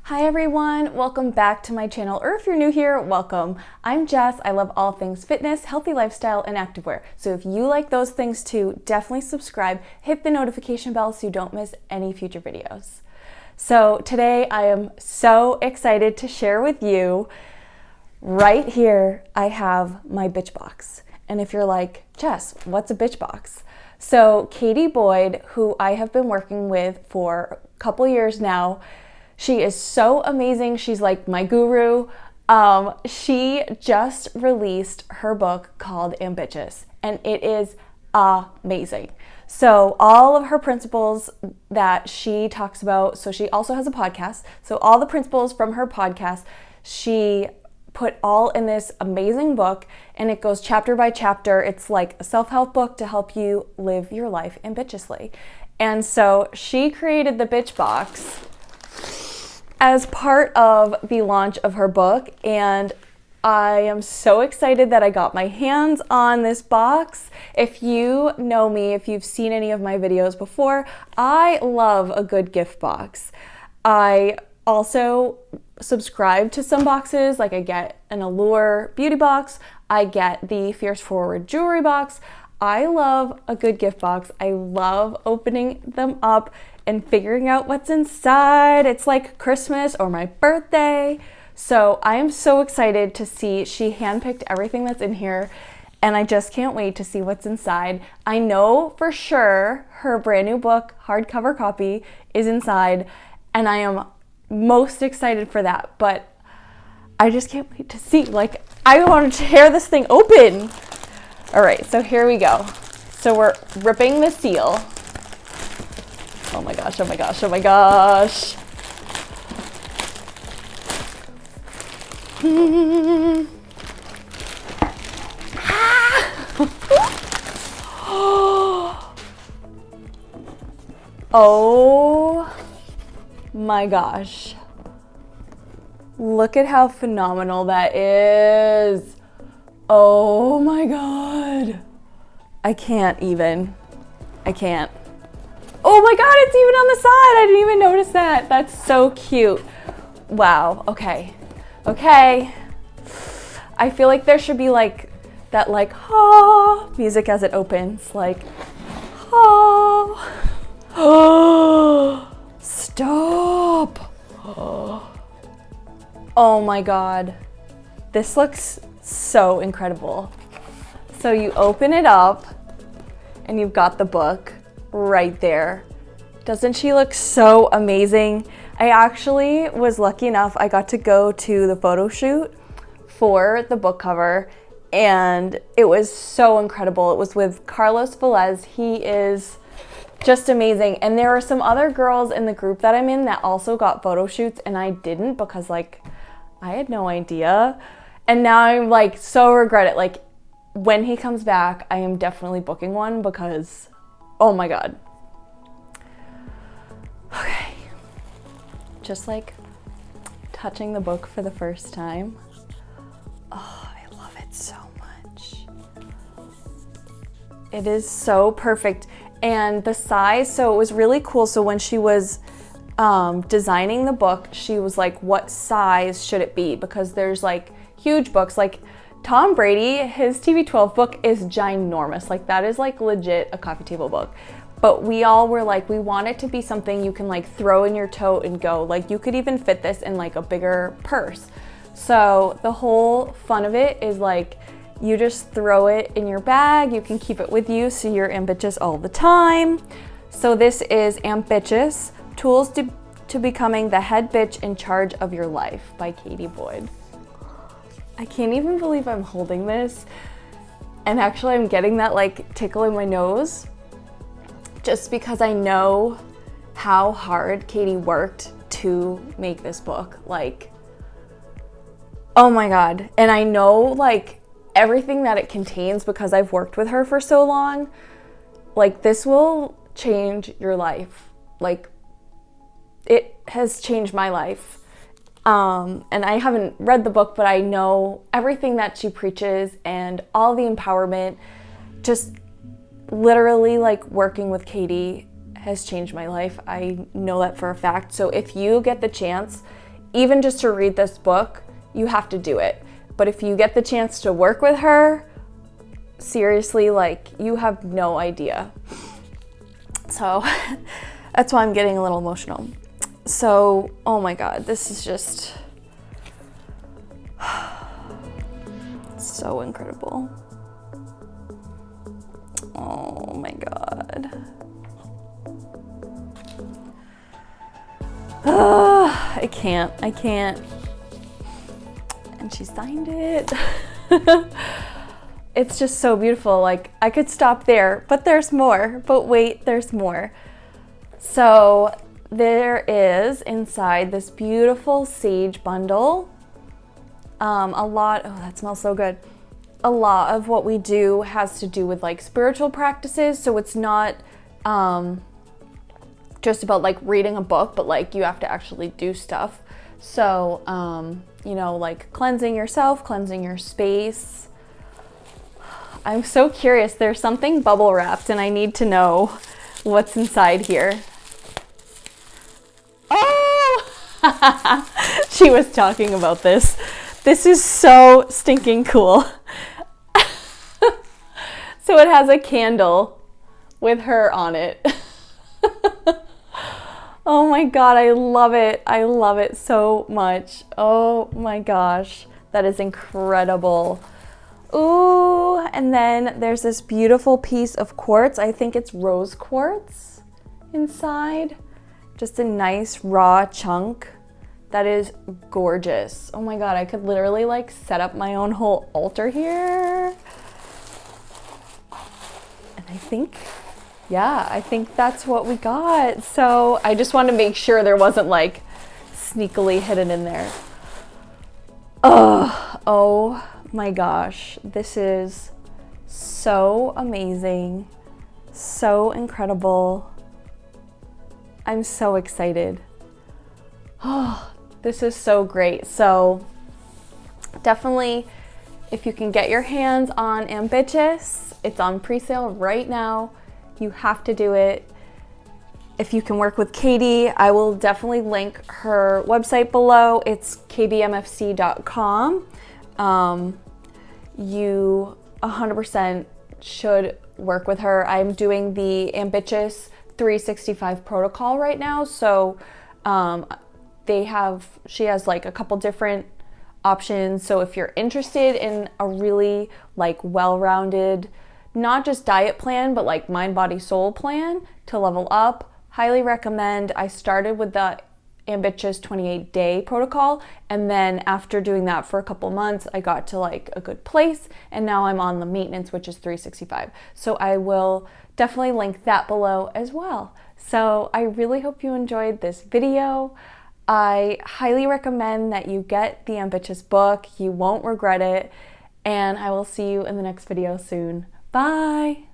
Hi everyone, welcome back to my channel, or if you're new here, welcome. I'm Jess. I love all things fitness, healthy lifestyle, and activewear. So if you like those things too, definitely subscribe, hit the notification bell so you don't miss any future videos. So today I am so excited to share with you, right here I have my Btch Box. And if you're like, Jess, what's a Btch Box? So Katie Boyd, who I have been working with for a couple years now, she is so amazing. She's like my guru. She just released her book called Ambitchious, and it is amazing. So all of her principles that she talks about, so she also has a podcast. So all the principles from her podcast, she put all in this amazing book, and it goes chapter by chapter. It's like a self-help book to help you live your life ambitiously. And so she created the Btch Box as part of the launch of her book, and I am so excited that I got my hands on this box. If you know me, if you've seen any of my videos before, I love a good gift box. I also subscribe to some boxes, like I get an Allure beauty box, I get the Fierce Forward jewelry box. I love a good gift box. I love opening them up and figuring out what's inside. It's like Christmas or my birthday. So I am so excited to see, she handpicked everything that's in here, and I just can't wait to see what's inside. I know for sure her brand new book, hardcover copy, is inside, and I am most excited for that, but I just can't wait to see. Like, I want to tear this thing open. All right, so here we go. So we're ripping the seal. Oh my gosh, oh my gosh, oh my gosh. Oh my gosh. Look at how phenomenal that is. Oh my God. I can't. Oh my God, it's even on the side. I didn't even notice that. That's so cute. Wow, okay. I feel like there should be like that like, ah, music as it opens, like, ah. Stop. Oh my God. This looks so incredible. So you open it up and you've got the book right there. Doesn't she look so amazing? I actually was lucky enough, I got to go to the photo shoot for the book cover, and it was so incredible. It was with Carlos Velez. He is just amazing. And there are some other girls in the group that I'm in that also got photo shoots, and I didn't because like I had no idea. And now I'm like so regret it. Like when he comes back, I am definitely booking one because oh my God. Okay. Just like touching the book for the first time. Oh, I love it so much. It is so perfect. And the size, so it was really cool. So when she was designing the book, she was like, what size should it be? Because there's like huge books, like Tom Brady, his TB12 book is ginormous. Like that is like legit a coffee table book. But we all were like, we want it to be something you can like throw in your tote and go. Like you could even fit this in like a bigger purse. So the whole fun of it is like, you just throw it in your bag. You can keep it with you so you're ambitious all the time. So this is Ambitchious, Tools to Becoming the Head Bitch in Charge of Your Life by Katie Boyd. I can't even believe I'm holding this. And actually I'm getting that like tickle in my nose just because I know how hard Katie worked to make this book. Like, oh my God. And I know like everything that it contains because I've worked with her for so long. Like this will change your life. Like it has changed my life. And I haven't read the book, but I know everything that she preaches and all the empowerment. Just literally like working with Katie has changed my life. I know that for a fact. So if you get the chance, even just to read this book, you have to do it. But if you get the chance to work with her, seriously, like, you have no idea. So that's why I'm getting a little emotional. So, oh my God, this is just so incredible. Oh my God. I can't. And she signed it. It's just so beautiful. Like, I could stop there, but there's more. But wait, there's more. So there is inside this beautiful sage bundle. A lot, oh, that smells so good. A lot of what we do has to do with like spiritual practices. So it's not just about like reading a book, but like you have to actually do stuff. So, you know, like cleansing yourself, cleansing your space. I'm so curious. There's something bubble wrapped and I need to know what's inside here. Oh! She was talking about this. This is so stinking cool. So it has a candle with her on it. Oh my God, I love it. I love it so much. Oh my gosh, that is incredible. Ooh, and then there's this beautiful piece of quartz. I think it's rose quartz inside. Just a nice raw chunk. That is gorgeous. Oh my God, I could literally like set up my own whole altar here. And I think, yeah, I think that's what we got. So I just wanted to make sure there wasn't like sneakily hidden in there. Oh my gosh, this is so amazing, so incredible. I'm so excited. Oh, this is so great. So definitely, if you can get your hands on Ambitchious, it's on pre-sale right now. You have to do it. If you can work with Katie, I will definitely link her website below. It's kbmfc.com. You 100% should work with her. I'm doing the Ambitchious 365 protocol right now. So she has like a couple different options. So if you're interested in a really like well-rounded, not just diet plan, but like mind, body, soul plan to level up, highly recommend. I started with the Ambitchious 28-day protocol, and then after doing that for a couple months, I got to like a good place, and now I'm on the maintenance, which is 365. So I will definitely link that below as well. So I really hope you enjoyed this video. I highly recommend that you get the Ambitchious book. You won't regret it, and I will see you in the next video soon. Bye!